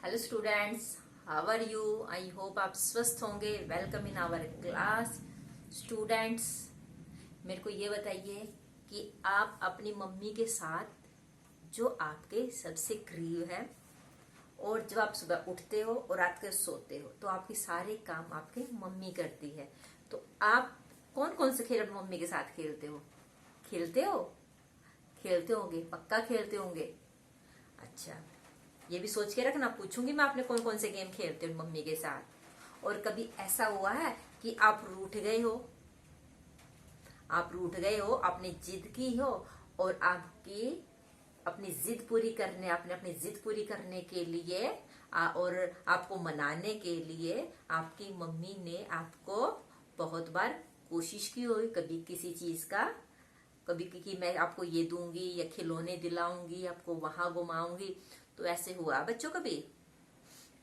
Hello students, how are you? I hope आप स्वस्थ होंगे। Welcome in our class. Students, मेरे को ये बताइए कि आप अपनी मम्मी के साथ जो आपके सबसे करीब है और जब आप सुबह उठते हो और रात को सोते हो तो आपके सारे काम आपके मम्मी करती है। तो आप कौन कौन से खेल अपनी मम्मी के साथ खेलते हो? खेलते हो? खेलते होंगे, पक्का खेलते होंगे। अच्छा, ये भी सोच के रखना, पूछूंगी मैं आपने कौन कौन से गेम खेलते हो मम्मी के साथ। और कभी ऐसा हुआ है कि आप रूठ गए हो, आपने जिद की हो और आपकी अपनी जिद पूरी करने आपने अपनी जिद पूरी करने के लिए और आपको मनाने के लिए आपकी मम्मी ने आपको बहुत बार कोशिश की होगी, कभी किसी चीज का, कभी कि मैं आपको ये दूंगी या खिलौने दिलाऊंगी, आपको वहां घुमाऊंगी। तो ऐसे हुआ बच्चों कभी?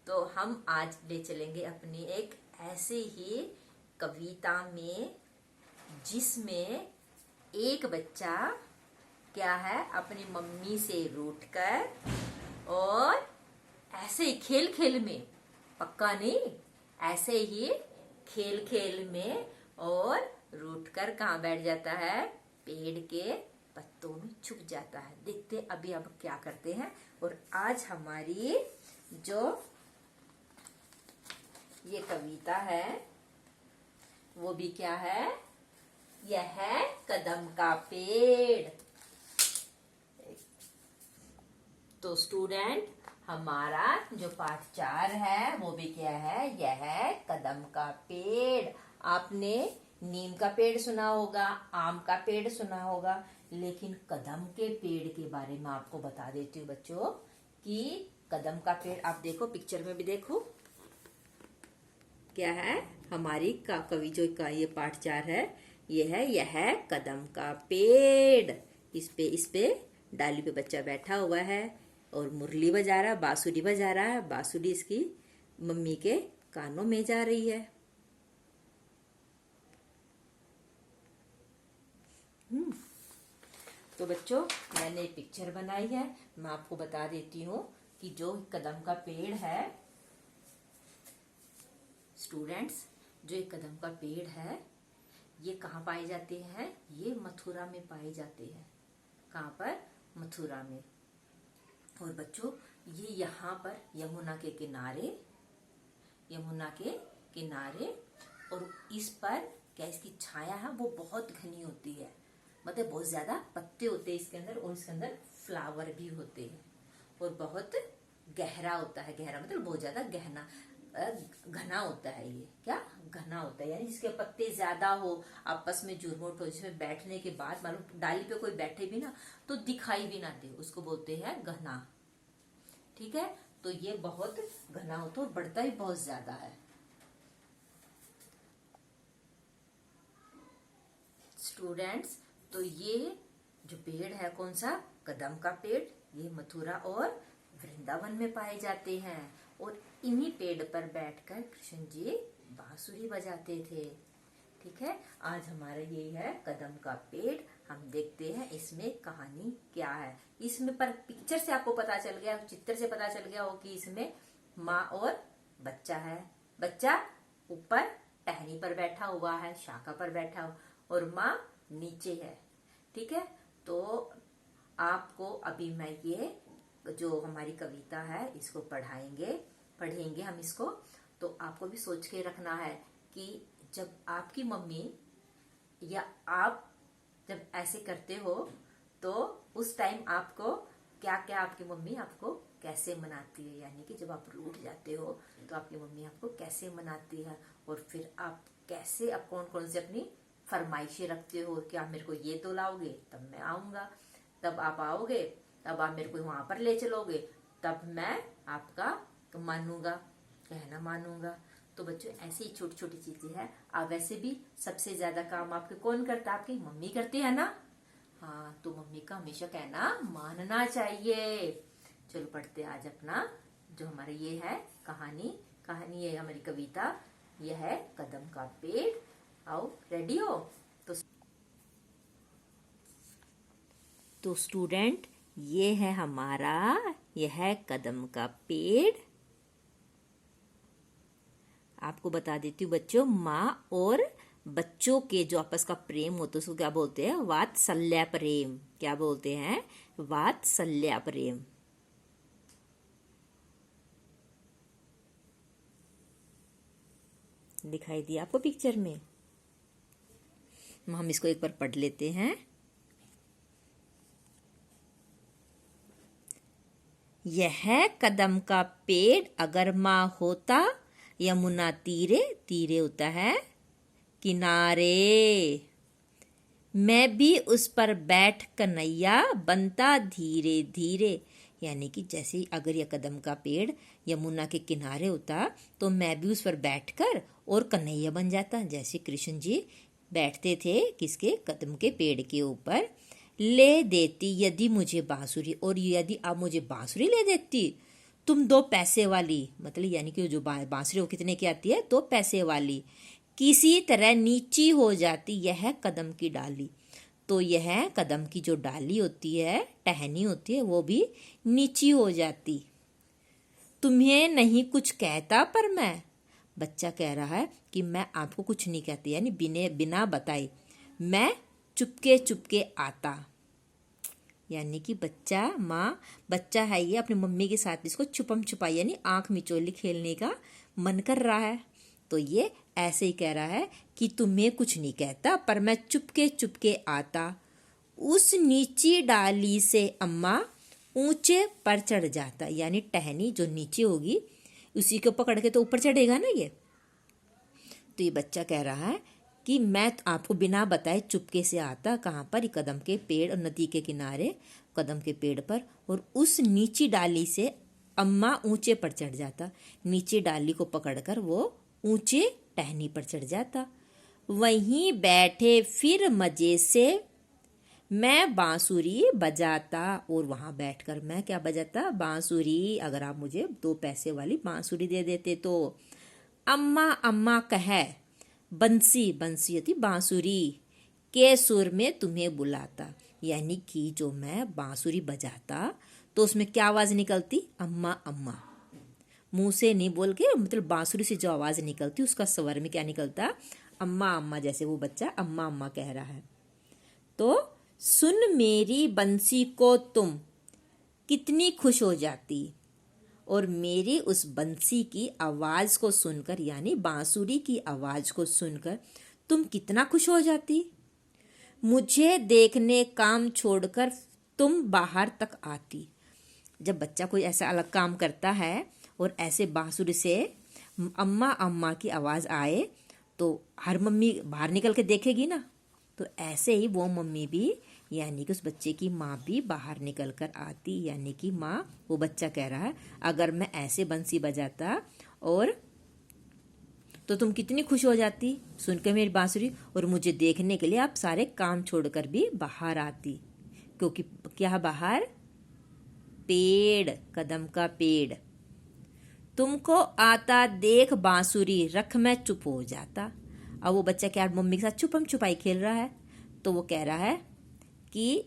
तो हम आज ले चलेंगे अपनी एक ऐसे ही कविता में जिसमें एक बच्चा क्या है, अपनी मम्मी से रूठकर और ऐसे ही खेल खेल में, पक्का नहीं, ऐसे ही खेल खेल में और रूठकर कहाँ बैठ जाता है? पेड़ के पत्तों में छुप जाता है। देखते अभी अब क्या करते हैं। और आज हमारी जो ये कविता है वो भी क्या है? यह है कदम का पेड़। तो स्टूडेंट, हमारा जो पाठ 4 है वो भी क्या है? यह है कदम का पेड़। आपने नीम का पेड़ सुना होगा, आम का पेड़ सुना होगा, लेकिन कदम के पेड़ के बारे में आपको बता देती हूँ बच्चों कि कदम का पेड़, आप देखो पिक्चर में भी देखो क्या है। हमारी कवि जो का ये पाठ 4 है, यह है कदम का पेड़। इस पे डाली पे बच्चा बैठा हुआ है और मुरली बजा रहा है, बांसुरी बजा रहा है। बांसुरी इसकी मम्मी के कानों में जा रही है। तो बच्चों, मैंने एक पिक्चर बनाई है, मैं आपको बता देती हूँ कि जो कदम का पेड़ है स्टूडेंट्स, जो एक कदम का पेड़ है ये कहाँ पाए जाते हैं? ये मथुरा में पाए जाते हैं। कहाँ पर? मथुरा में। और बच्चों, ये यहाँ पर यमुना के किनारे और इस पर क्या इसकी छाया है वो बहुत घनी होती है, मतलब बहुत ज्यादा पत्ते होते हैं इसके अंदर और इसके अंदर फ्लावर भी होते हैं और बहुत गहरा होता है। गहरा मतलब बहुत ज्यादा गहना घना होता है। ये क्या घना होता है? यानी जिसके पत्ते ज्यादा हो, आपस में जुर्मुट हो, जिसमें बैठने के बाद मालूम डाली पे कोई बैठे भी ना तो दिखाई भी ना दे, उसको बोलते हैं घना। ठीक है, तो ये बहुत घना होता है और बढ़ता ही बहुत ज्यादा है। स्टूडेंट्स, तो ये जो पेड़ है कौन सा? कदम का पेड़। ये मथुरा और वृंदावन में पाए जाते हैं और इन्हीं पेड़ पर बैठकर कृष्ण जी बांसुरी बजाते थे। ठीक है, आज हमारा ये है कदम का पेड़। हम देखते हैं इसमें कहानी क्या है। इसमें पर पिक्चर से आपको पता चल गया, चित्र से पता चल गया हो कि इसमें माँ और बच्चा है। बच्चा ऊपर टहनी पर बैठा हुआ है, शाखा पर बैठा हुआ, और माँ नीचे है। ठीक है, तो आपको अभी मैं ये जो हमारी कविता है इसको पढ़ेंगे हम इसको। तो आपको भी सोच के रखना है कि जब आपकी मम्मी या आप जब ऐसे करते हो तो उस टाइम आपको क्या क्या आपकी मम्मी आपको कैसे मनाती है, यानी कि जब आप रूठ जाते हो तो आपकी मम्मी आपको कैसे मनाती है। और फिर आप कैसे, आप कौन कौन से अपनी फरमाइशें रखते हो कि आप मेरे को ये तो लाओगे तब मैं आऊंगा, तब आप आओगे, तब आप मेरे को वहां पर ले चलोगे, तब मैं आपका मानूंगा, कहना मानूंगा। तो बच्चों, ऐसी छोटी छोटी चीजें हैं। आप वैसे भी सबसे ज्यादा काम आपके कौन करता है? आपकी मम्मी करती है ना। हाँ, तो मम्मी का हमेशा कहना मानना चाहिए। चलो पढ़ते आज अपना जो हमारा ये है कहानी है हमारी कविता, यह है कदम का पेड़। आओ, रेडी हो? तो स्टूडेंट, ये है हमारा, यह है कदम का पेड़। आपको बता देती हूँ बच्चों, माँ और बच्चों के जो आपस का प्रेम होता है उसको क्या बोलते हैं? वात्सल्य प्रेम। क्या बोलते हैं? वात्सल्य प्रेम। दिखाई दिया आपको पिक्चर में? हम इसको एक बार पढ़ लेते हैं। यह कदम का पेड़ अगर माँ होता, यमुना तीरे, तीरे होता है किनारे, मैं भी उस पर बैठ कन्हैया बनता धीरे धीरे। यानी कि जैसे अगर यह कदम का पेड़ यमुना के किनारे होता तो मैं भी उस पर बैठकर और कन्हैया बन जाता। जैसे कृष्ण जी बैठते थे किसके? कदम के पेड़ के ऊपर। ले देती यदि मुझे बांसुरी, और यदि आप मुझे बांसुरी ले देती, तुम 2 पैसे वाली, मतलब यानी कि जो बांसुरी वो कितने की आती है? 2 पैसे वाली। किसी तरह नीची हो जाती यह कदम की डाली। तो यह कदम की जो डाली होती है, टहनी होती है, वो भी नीची हो जाती। तुम्हें नहीं कुछ कहता पर मैं, बच्चा कह रहा है कि मैं आपको कुछ नहीं कहती, यानी बिना बताए मैं चुपके चुपके आता। यानी कि बच्चा है ये, अपनी मम्मी के साथ इसको छुपम छुपाई यानी आंख मिचोली खेलने का मन कर रहा है। तो ये ऐसे ही कह रहा है कि तुम्हें कुछ नहीं कहता पर मैं चुपके चुपके आता। उस नीची डाली से अम्मा ऊंचे पर चढ़ जाता। यानी टहनी जो नीचे होगी उसी को पकड़ के तो ऊपर चढ़ेगा ना ये। तो ये बच्चा कह रहा है कि मैं आपको बिना बताए चुपके से आता। कहाँ पर? कदम के पेड़ और नदी के किनारे कदम के पेड़ पर, और उस नीची डाली से अम्मा ऊंचे पर चढ़ जाता। नीचे डाली को पकड़कर वो ऊंचे टहनी पर चढ़ जाता। वहीं बैठे फिर मजे से मैं बांसुरी बजाता, और वहां बैठकर मैं क्या बजाता? बांसुरी। अगर आप मुझे 2 पैसे वाली बांसुरी दे देते तो। अम्मा अम्मा कहे बंसी, बंसी होती बांसुरी, के सुर में तुम्हें बुलाता। यानी कि जो मैं बांसुरी बजाता तो उसमें क्या आवाज निकलती? अम्मा अम्मा। मुंह से नहीं बोल के, मतलब बांसुरी से जो आवाज निकलती उसका स्वर में क्या निकलता? अम्मा अम्मा। जैसे वो बच्चा अम्मा अम्मा कह रहा है। तो सुन मेरी बंसी को तुम कितनी खुश हो जाती, और मेरी उस बंसी की आवाज को सुनकर, यानी बांसुरी की आवाज को सुनकर तुम कितना खुश हो जाती। मुझे देखने काम छोड़कर तुम बाहर तक आती। जब बच्चा कोई ऐसा अलग काम करता है और ऐसे बांसुरी से अम्मा अम्मा की आवाज आए तो हर मम्मी बाहर निकल के देखेगी ना। तो ऐसे ही वो मम्मी भी, यानी कि उस बच्चे की माँ भी बाहर निकल कर आती। यानी कि माँ, वो बच्चा कह रहा है अगर मैं ऐसे बंसी बजाता और तो तुम कितनी खुश हो जाती सुनकर मेरी बांसुरी, और मुझे देखने के लिए आप सारे काम छोड़कर भी बाहर आती। क्योंकि क्या बाहर? पेड़, कदम का पेड़। तुमको आता देख बांसुरी रख मैं चुप हो जाता। अब वो बच्चा क्या मम्मी के साथ छुपम छुपाई खेल रहा है। तो वो कह रहा है कि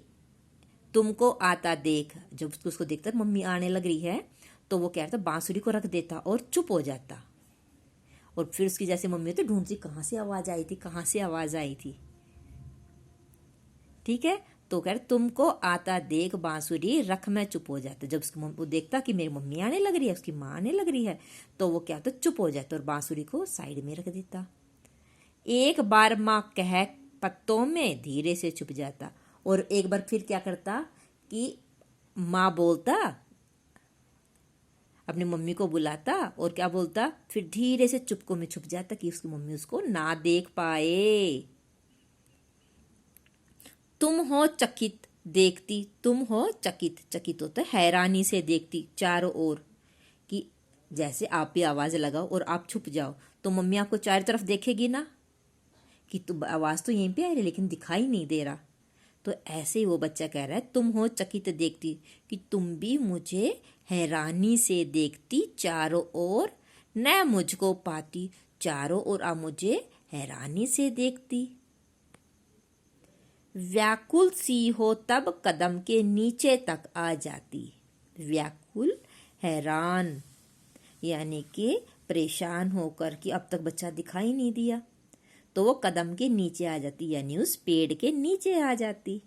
तुमको आता देख, जब उसको देखता मम्मी आने लग रही है तो वो कह रहा था बांसुरी को रख देता और चुप हो जाता। और फिर उसकी जैसे मम्मी होती ढूंढती कहाँ से आवाज आई थी, कहाँ से आवाज आई थी। ठीक है। तो कह रहे तुमको आता देख बांसुरी रख मैं चुप हो जाता। जब उसकी वो देखता कि मेरी मम्मी आने लग रही है, उसकी माँ आने लग रही है, तो वो क्या होता चुप हो जाता और बांसुरी को साइड में रख देता। एक बार माँ कह पत्तों में धीरे से चुप जाता, और एक बार फिर क्या करता कि माँ बोलता, अपनी मम्मी को बुलाता और क्या बोलता, फिर धीरे से चुपकों में छुप जाता कि उसकी मम्मी उसको ना देख पाए। तुम हो चकित देखती, तुम हो चकित, चकित होता है हैरानी से देखती चारों ओर, कि जैसे आप भी आवाज लगाओ और आप छुप जाओ तो मम्मी आपको चारों तरफ देखेगी ना कि तुम आवाज तो यहीं पे आ रही लेकिन दिखाई नहीं दे रहा। तो ऐसे ही वो बच्चा कह रहा है तुम हो चकित देखती, कि तुम भी मुझे हैरानी से देखती चारों ओर, न मुझको पाती, चारों ओर आप मुझे हैरानी से देखती। व्याकुल सी हो तब कदम के नीचे तक आ जाती। व्याकुल, हैरान, यानी कि परेशान होकर कि अब तक बच्चा दिखाई नहीं दिया, तो वो कदम के नीचे आ जाती, यानी उस पेड़ के नीचे आ जाती।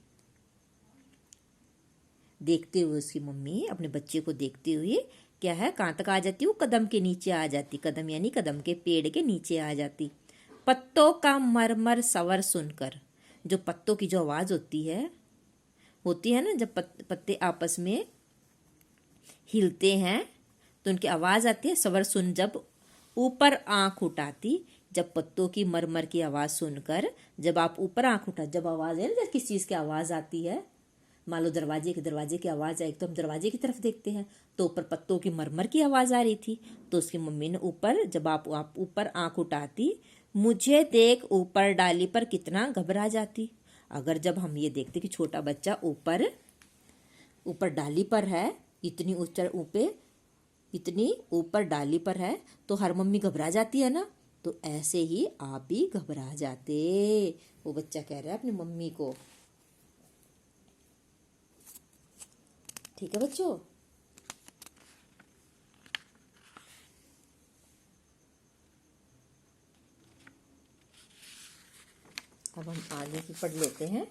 देखते हुए उसकी मम्मी अपने बच्चे को देखते हुए क्या है, कहाँ तक आ जाती, वो कदम के नीचे आ जाती। कदम यानी कदम के पेड़ के नीचे आ जाती। पत्तों का मरमर सवर सुनकर, जो पत्तों की जो आवाज होती है ना, जब पत्ते आपस में हिलते हैं तो उनकी आवाज आती है, सवर सुन। जब ऊपर आंख उठाती, जब पत्तों की मरमर की आवाज सुनकर, जब आप ऊपर आंख उठा, जब आवाज है ना, जब किस चीज की आवाज आती है, मान लो दरवाजे की आवाज आई, तो हम दरवाजे की तरफ देखते हैं, तो ऊपर पत्तों की मरमर की आवाज आ रही थी। तो उसकी मम्मी ने ऊपर, जब आप ऊपर आंख उठाती, मुझे देख ऊपर डाली पर कितना घबरा जाती। अगर जब हम ये देखते कि छोटा बच्चा ऊपर ऊपर डाली पर है, इतनी ऊपर डाली पर है, तो हर मम्मी घबरा जाती है ना। तो ऐसे ही आप भी घबरा जाते। वो बच्चा कह रहा है अपनी मम्मी को। ठीक है बच्चों। अब हम आगे की पढ़ लेते हैं।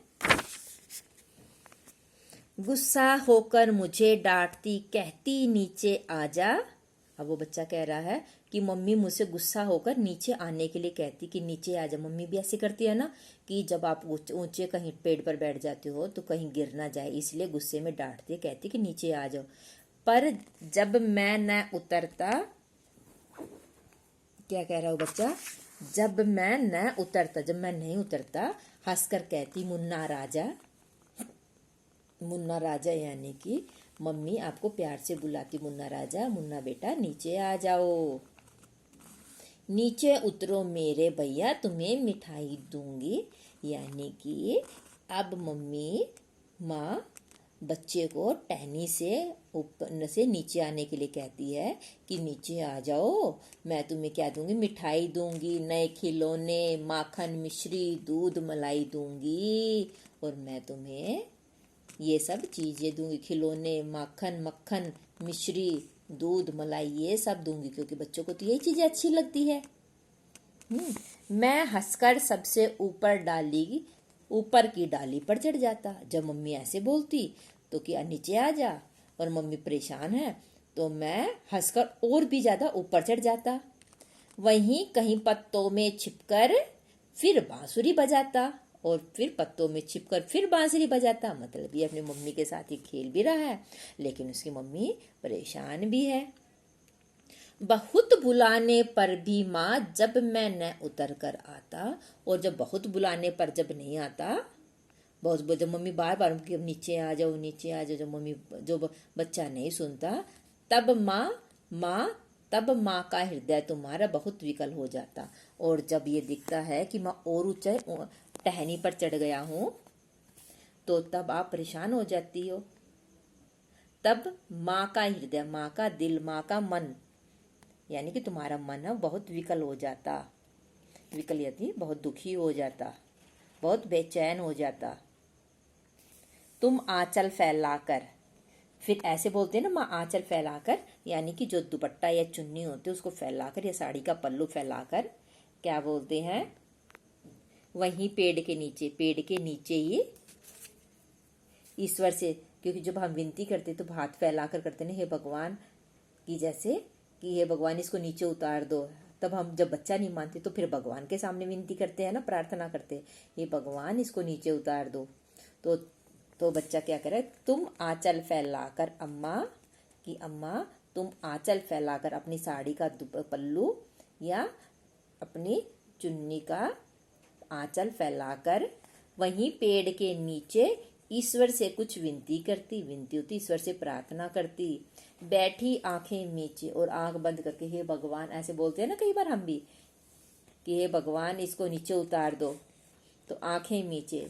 गुस्सा होकर मुझे डांटती, कहती नीचे आजा। अब वो बच्चा कह रहा है कि मम्मी मुझसे गुस्सा होकर नीचे आने के लिए कहती कि नीचे आ जा। मम्मी भी ऐसे करती है ना कि जब आप ऊंचे कहीं पेड़ पर बैठ जाते हो तो कहीं गिर ना जाए, इसलिए गुस्से में डांटती है, कहती कि नीचे आ जाओ। पर जब मैं न उतरता, क्या कह रहा हूँ बच्चा, जब मैं नहीं उतरता, हंसकर कहती मुन्ना राजा। मुन्ना राजा यानी कि मम्मी आपको प्यार से बुलाती, मुन्ना राजा, मुन्ना बेटा नीचे आ जाओ, नीचे उतरो मेरे भैया, तुम्हें मिठाई दूंगी। यानी कि अब माँ बच्चे को टहनी से ऊपर से नीचे आने के लिए कहती है कि नीचे आ जाओ, मैं तुम्हें क्या दूंगी, मिठाई दूंगी, नए खिलौने, माखन मिश्री, दूध मलाई दूंगी, और मैं तुम्हें ये सब चीजें दूंगी, खिलौने, माखन, मक्खन, मिश्री, दूध, मलाई, ये सब दूंगी, क्योंकि बच्चों को तो यही चीजें अच्छी लगती है। मैं हंसकर सबसे ऊपर की डाली पर चढ़ जाता। जब मम्मी ऐसे बोलती तो कि नीचे आ जा, और मम्मी परेशान है, तो मैं हंसकर और भी ज्यादा ऊपर चढ़ जाता। वहीं कहीं पत्तों में छिपकर फिर बांसुरी बजाता, और फिर पत्तों में छिपकर फिर बांसुरी बजाता। मतलब ये अपनी मम्मी के साथ ही खेल भी रहा है, लेकिन उसकी मम्मी परेशान भी है। बहुत बुलाने पर भी माँ जब मैं न उतर कर आता, और जब बहुत बुलाने पर जब नहीं आता, बहुत जब मम्मी बार बार कि नीचे आ जाओ, नीचे आ जाओ, जो बच्चा नहीं सुनता, तब माँ का हृदय तुम्हारा बहुत विकल हो जाता। और जब ये दिखता है कि माँ और ऊंचे टहनी पर चढ़ गया हूं, तो तब आप परेशान हो जाती हो। तब माँ का हृदय, माँ का दिल, माँ का मन, यानी कि तुम्हारा मन है बहुत विकल हो जाता। विकल यानी बहुत दुखी हो जाता, बहुत बेचैन हो जाता। तुम आंचल फैलाकर, फिर ऐसे बोलते हैं ना माँ, आंचल फैलाकर, यानी कि जो दुपट्टा या चुन्नी होती है उसको फैलाकर, या साड़ी का पल्लू फैलाकर, क्या बोलते हैं, वहीं पेड़ के नीचे ही ईश्वर से, क्योंकि जब हम विनती करते तो हाथ फैलाकर करते ना, हे भगवान, कि जैसे कि हे भगवान इसको नीचे उतार दो। तब हम जब बच्चा नहीं मानते तो फिर भगवान के सामने विनती करते हैं ना, प्रार्थना करते हैं, हे भगवान इसको नीचे उतार दो। तो बच्चा क्या करे, तुम आंचल फैलाकर, अम्मा तुम आंचल फैलाकर अपनी साड़ी का पल्लू या अपनी चुन्नी का आंचल फैलाकर वहीं पेड़ के नीचे ईश्वर से कुछ विनती होती, ईश्वर से प्रार्थना करती, बैठी आंखें मीचे और आंख बंद करके, हे भगवान, ऐसे बोलते हैं ना कई बार हम भी कि हे भगवान इसको नीचे उतार दो। तो आंखें मीचे,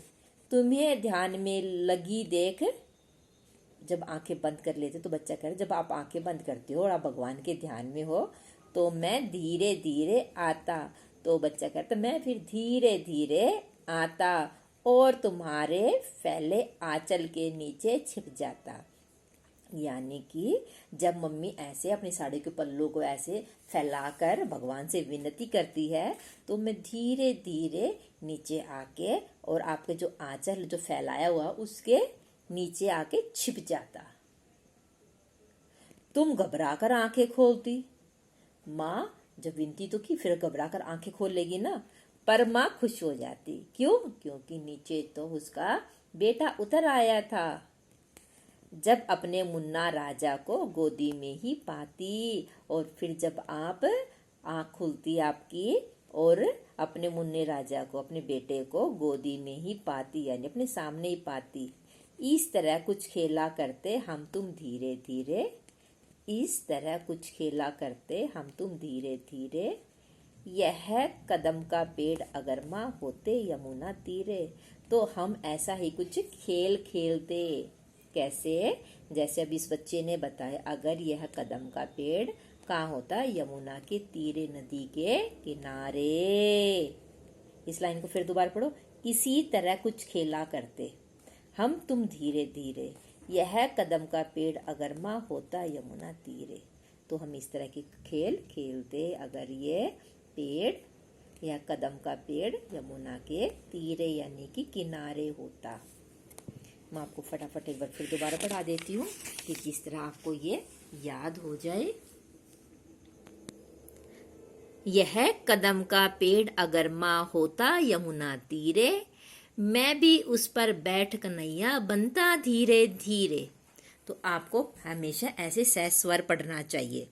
तुम्हें ध्यान में लगी देख। जब आंखें बंद कर लेते तो बच्चा कह रहा, जब आप आंखें बंद करते हो और आप भगवान के ध्यान में हो, तो मैं धीरे धीरे आता। तो बच्चा कहता, मैं फिर धीरे धीरे आता और तुम्हारे फैले आंचल के नीचे छिप जाता। यानी कि जब मम्मी ऐसे अपनी साड़ी के पल्लू को ऐसे फैलाकर भगवान से विनती करती है तो मैं धीरे धीरे नीचे आके और आपके जो आंचल जो फैलाया हुआ उसके नीचे आके छिप जाता। तुम घबरा कर आंखें खोलती। माँ जब विनती तो की, फिर घबरा कर आंखें खोल लेगी ना, पर माँ खुश हो जाती। क्यों? क्योंकि नीचे तो उसका बेटा उतर आया था। जब अपने मुन्ना राजा को गोदी में ही पाती और फिर जब आप आँख खुलती आपकी और अपने मुन्ने राजा को, अपने बेटे को गोदी में ही पाती यानी अपने सामने ही पाती। इस तरह कुछ खेला करते हम तुम धीरे धीरे, इस तरह कुछ खेला करते हम तुम धीरे धीरे। यह कदम का पेड़ अगर माँ होते यमुना तीरे। तो हम ऐसा ही कुछ खेल खेलते। कैसे? जैसे अब इस बच्चे ने बताया, अगर यह कदम का पेड़ कहाँ होता? यमुना के तीरे, नदी के किनारे। इस लाइन को फिर दोबारा पढ़ो। इसी तरह कुछ खेला करते हम तुम धीरे धीरे, यह कदम का पेड़ अगर माँ होता यमुना तीरे। तो हम इस तरह के खेल खेलते अगर ये पेड़, यह कदम का पेड़ यमुना के तीरे यानी कि किनारे होता। मैं आपको फटाफट एक बार फिर दोबारा पढ़ा देती हूँ कि किस तरह आपको ये याद हो जाए। यह कदम का पेड़ अगर माँ होता यमुना तीरे, मैं भी उस पर बैठ कन्हैया बनता धीरे धीरे। तो आपको हमेशा ऐसे सह स्वर पढ़ना चाहिए।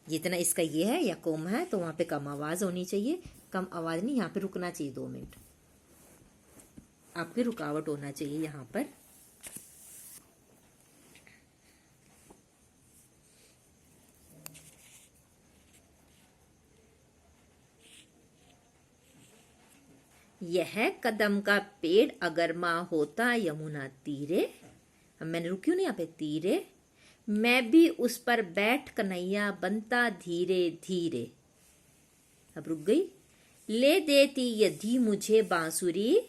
जितना इसका ये है या कोम है तो वहां पे कम आवाज होनी चाहिए। कम आवाज नहीं, यहाँ पे रुकना चाहिए 2 मिनट। आपकी रुकावट होना चाहिए यहाँ पर। यह कदम का पेड़ अगर माँ होता यमुना तीरे, अब मैंने रुकी नहीं यहाँ पे, तीरे, मैं भी उस पर बैठ कन्हैया बनता धीरे धीरे। अब रुक गई। ले देती यदि मुझे बांसुरी,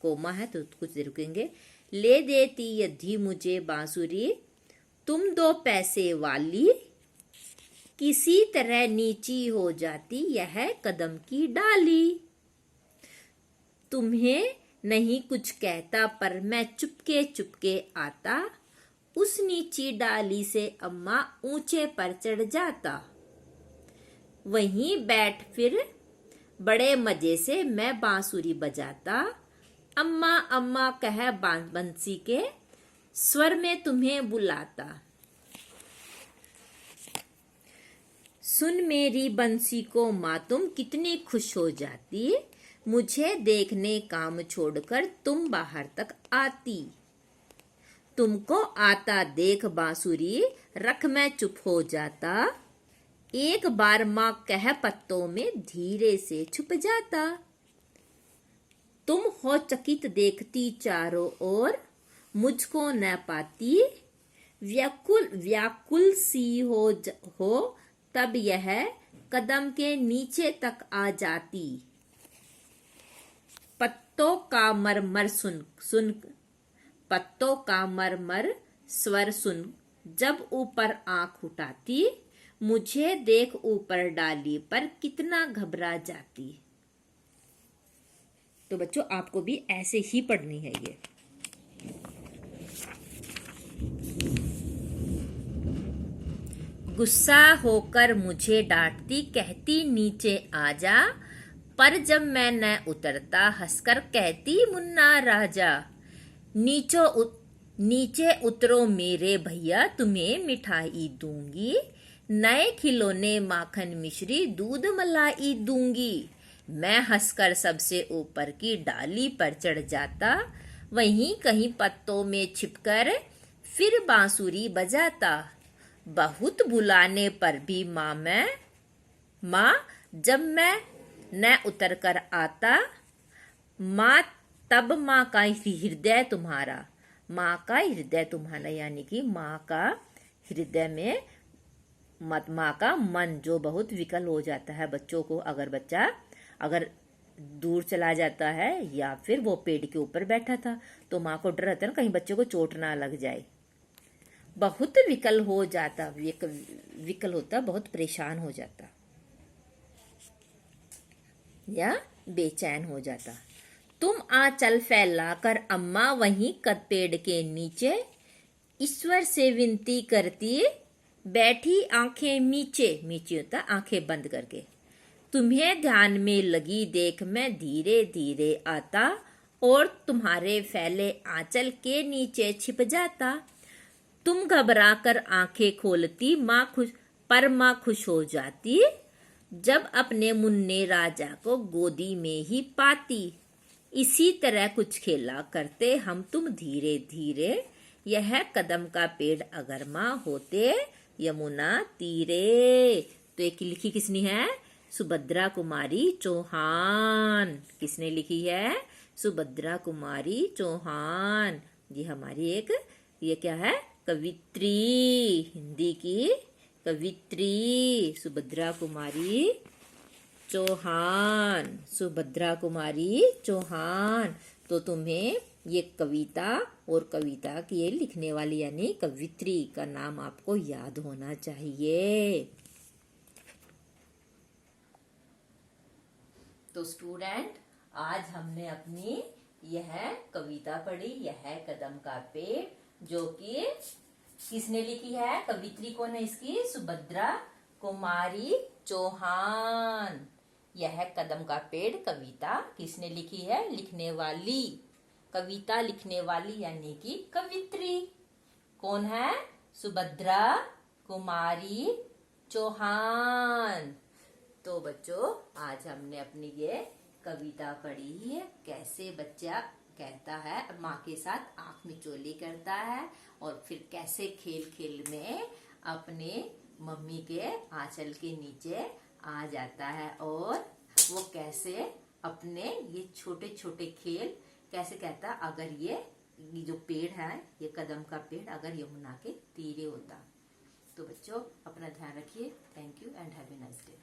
कोमा है तो कुछ देर रुकेंगे। ले देती यदि मुझे बांसुरी, तुम 2 पैसे वाली, किसी तरह नीची हो जाती यह कदम की डाली। तुम्हें नहीं कुछ कहता पर मैं चुपके चुपके आता, उस नीची डाली से अम्मा ऊंचे पर चढ़ जाता। वहीं बैठ फिर बड़े मजे से मैं बांसुरी बजाता, अम्मा अम्मा कह बंसी के स्वर में तुम्हें बुलाता। सुन मेरी बंसी को माँ तुम कितनी खुश हो जाती, मुझे देखने काम छोड़कर तुम बाहर तक आती। तुमको आता देख बांसुरी रख मैं चुप हो जाता, एक बार माँ कह पत्तों में धीरे से छुप जाता। तुम हो चकित देखती चारों ओर, मुझको न पाती, व्याकुल व्याकुल सी हो तब यह कदम के नीचे तक आ जाती। पत्तों का मरमर सुन पत्तों का मरमर स्वर सुन, जब ऊपर आंख उठाती, मुझे देख ऊपर डाली पर कितना घबरा जाती। तो बच्चों आपको भी ऐसे ही पढ़नी है ये। गुस्सा होकर मुझे डांटती, कहती नीचे आ जा, पर जब मैं न उतरता हंसकर कहती मुन्ना राजा। नीचे उतरो मेरे भैया, तुम्हें मिठाई दूंगी, नए खिलौने माखन मिश्री दूध मलाई दूंगी। मैं हंसकर सबसे ऊपर की डाली पर चढ़ जाता, वहीं कहीं पत्तों में छिपकर फिर बांसुरी बजाता। बहुत बुलाने पर भी माँ जब मैं न उतर कर आता, माँ तब माँ का हृदय तुम्हारा, माँ का हृदय तुम्हारा यानी कि माँ का हृदय में माँ का मन जो बहुत विकल हो जाता है बच्चों को, अगर बच्चा अगर दूर चला जाता है या फिर वो पेड़ के ऊपर बैठा था तो माँ को डर रहता है ना कहीं बच्चे को चोट ना लग जाए। बहुत विकल हो जाता, विकल होता बहुत परेशान हो जाता या बेचैन हो जाता। तुम आंचल फैलाकर अम्मा वहीं पेड़ के नीचे ईश्वर से विनती करती बैठी आंखें मीचे, मीचे होता आंखें बंद करके। तुम्हें ध्यान में लगी देख मैं धीरे धीरे आता और तुम्हारे फैले आंचल के नीचे छिप जाता। तुम घबरा कर आंखें खोलती माँ खुश हो जाती जब अपने मुन्ने राजा को गोदी में ही पाती। इसी तरह कुछ खेला करते हम तुम धीरे धीरे, यह कदम का पेड़ अगर माँ होते यमुना तीरे। तो एक लिखी किसने है? सुभद्रा कुमारी चौहान। किसने लिखी है? सुभद्रा कुमारी चौहान। ये हमारी एक, ये क्या है? कवित्री, हिंदी की कवित्री सुभद्रा कुमारी चौहान। सुभद्रा कुमारी चौहान। तो तुम्हें ये कविता और कविता की ये लिखने वाली यानी कवित्री का नाम आपको याद होना चाहिए। तो स्टूडेंट, आज हमने अपनी यह कविता पढ़ी, यह कदम का पेड़, जो कि किसने लिखी है? कवित्री कौन है इसकी? सुभद्रा कुमारी चौहान। यह कदम का पेड़ कविता किसने लिखी है? लिखने वाली, कविता लिखने वाली यानी कि कवित्री कौन है? सुभद्रा कुमारी चौहान। तो बच्चों, आज हमने अपनी ये कविता पढ़ी है। कैसे बच्चा कहता है, माँ के साथ आंख मिचोली करता है और फिर कैसे खेल खेल में अपने मम्मी के आंचल के नीचे आ जाता है और वो कैसे अपने ये छोटे छोटे खेल कैसे कहता, अगर ये जो पेड़ है, ये कदम का पेड़ अगर यमुना के तीरे होता। तो बच्चों, अपना ध्यान रखिए। Thank you and have a nice day.